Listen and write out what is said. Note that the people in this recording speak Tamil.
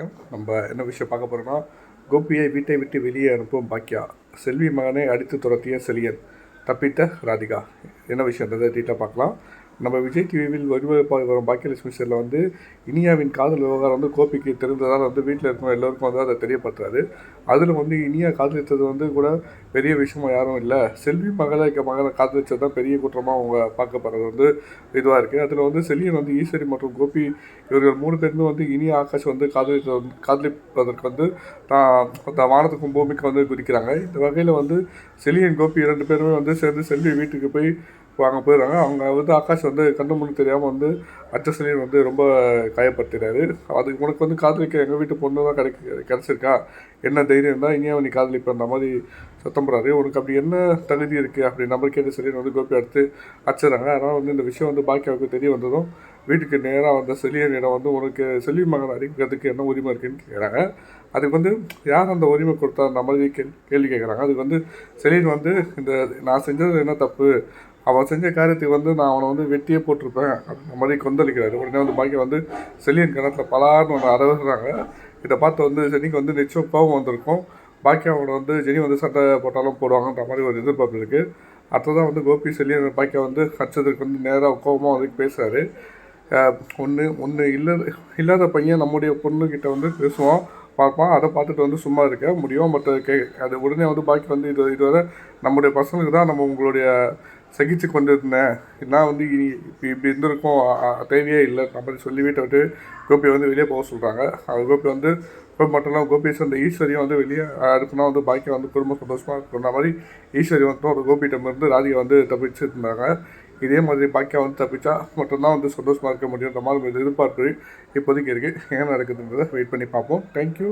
வணக்கம். நம்ம என்ன விஷயம் பார்க்க போகிறோம்னா, கோபியை வீட்டை விட்டு வெளியே அனுப்பும் பாக்கியா, செல்வி மகனை அடித்து துரத்திய செலியன், தப்பித்த ராதிகா. என்ன விஷயன்றதை டீட்டெயிலாக பார்க்கலாம். நம்ம விஜய் டிவியில் ஒளிபரப்பாக வரும் பாக்கியலட்சுமி சீரியலில் வந்து இனியாவின் காதல் விவகாரம் வந்து கோபிக்கு தெரிந்ததால் வந்து வீட்டில் இருக்கும் எல்லோருக்கும் வந்து அதை தெரியப்படுத்துறாரு. அதில் வந்து இனியா காதலித்தது வந்து கூட பெரிய விஷயமா யாரும் இல்லை, செல்வி மகனை காதலித்தது தான் பெரிய குற்றமாக அவங்க பார்க்கப்படுறது வந்து இதுவாக இருக்குது. அதில் வந்து செலியன் வந்து ஈஸ்வரி மற்றும் கோபி இவர்கள் 3 பேருமே வந்து இனியா ஆகாஷ் வந்து காதலிப்பதற்கு வந்து தான் வானத்துக்கும் பூமிக்கு வந்து குதிக்கிறாங்க. இந்த வகையில் வந்து செலியன் கோபி 2 பேருமே வந்து சேர்ந்து செல்வி வீட்டுக்கு போய் அங்கே போயிடுறாங்க. அவங்க வந்து ஆகாஷ் வந்து கண்ணு முன்னு தெரியாமல் வந்து செலியன் வந்து ரொம்ப காயப்படுத்துகிறாரு. அதுக்கு உனக்கு வந்து காதலிக்க எங்கள் வீட்டு பொண்ணு தான் கிடச்சிருக்கா, என்ன தைரியம் தான் இனியா நீ காதலிப்ப மாதிரி சத்தம் போடுறாரு. உனக்கு அப்படி என்ன தகுதி இருக்குது அப்படி நம்பர் கேட்டு செலியன் வந்து கோபி அடுத்து அடிச்சிடறாங்க. அதனால் வந்து இந்த விஷயம் வந்து பாக்கியாவுக்கு தெரிய வந்ததும் வீட்டுக்கு நேராக வந்த செலியனிடம் வந்து உனக்கு செல்வி மகன் அடிக்கிறதுக்கு என்ன உரிமை இருக்குன்னு கேட்குறாங்க. அதுக்கு வந்து யார் அந்த உரிமை கொடுத்தா அந்த மாதிரி கேள்வி கேட்குறாங்க. அதுக்கு வந்து செலியன் வந்து இந்த நான் செஞ்சது என்ன தப்பு, அவன் செஞ்ச காரியத்துக்கு வந்து நான் அவனை வந்து வெட்டியே போட்டிருப்பேன் அந்த மாதிரி கொந்தளிக்கிறாரு. உடனே வந்து பாக்கியா வந்து செலியன் கிணத்துல பலார்னு ஒன்று அரவுறாங்க. இதை பார்த்து வந்து ஜெனிக்கு வந்து நிச்சயம் கோபம் வந்திருக்கும். பாக்கியாவோட வந்து ஜெனி வந்து சட்டை போட்டாலும் போடுவாங்கன்ற மாதிரி ஒரு எதிர்பார்ப்பு இருக்குது. அடுத்ததான் வந்து கோபி செலியன் பாக்கியா வந்து கச்சதுக்கு வந்து நேராக கோபமாக வந்து பேசுகிறாரு. ஒன்று இல்லாத பையன் நம்முடைய பொண்ணுக்கிட்ட வந்து பேசுவான் பார்ப்பான், அதை பார்த்துட்டு வந்து சும்மா இருக்க முடியும். பட் அது உடனே வந்து பாக்கி வந்து இதுவரை நம்முடைய பசங்களுக்கு தான் நம்ம உங்களுடைய சகிச்சு கொண்டு இருந்தேன், நான் வந்து இப்படி இருந்திருக்கும் தேவையே இல்லை நம்ம சொல்லி வீட்டை விட்டு கோபியை வந்து வெளியே போக சொல்கிறாங்க. அது கோபி வந்து மட்டும் இல்லாமல் கோபி அந்த ஈஸ்வரியும் வந்து வெளியே அடுப்புனா வந்து பாக்கியம் வந்து குடும்பம் சந்தோஷமாக இருக்கிற மாதிரி ஈஸ்வரி வந்து ஒரு கோபியிட்டமிருந்து ராதிகா வந்து தப்பிச்சு இருந்தாங்க. இதே மாதிரி பாக்கியா வந்து தப்பிச்சா மட்டும்தான் வந்து சந்தோஷமாக இருக்க முடியுன்ற மாதிரி எதிர்பார்ப்பு இப்போதைக்கு இருக்குது. என்ன நடக்குதுன்றதை வெயிட் பண்ணி பார்ப்போம். தேங்க்யூ.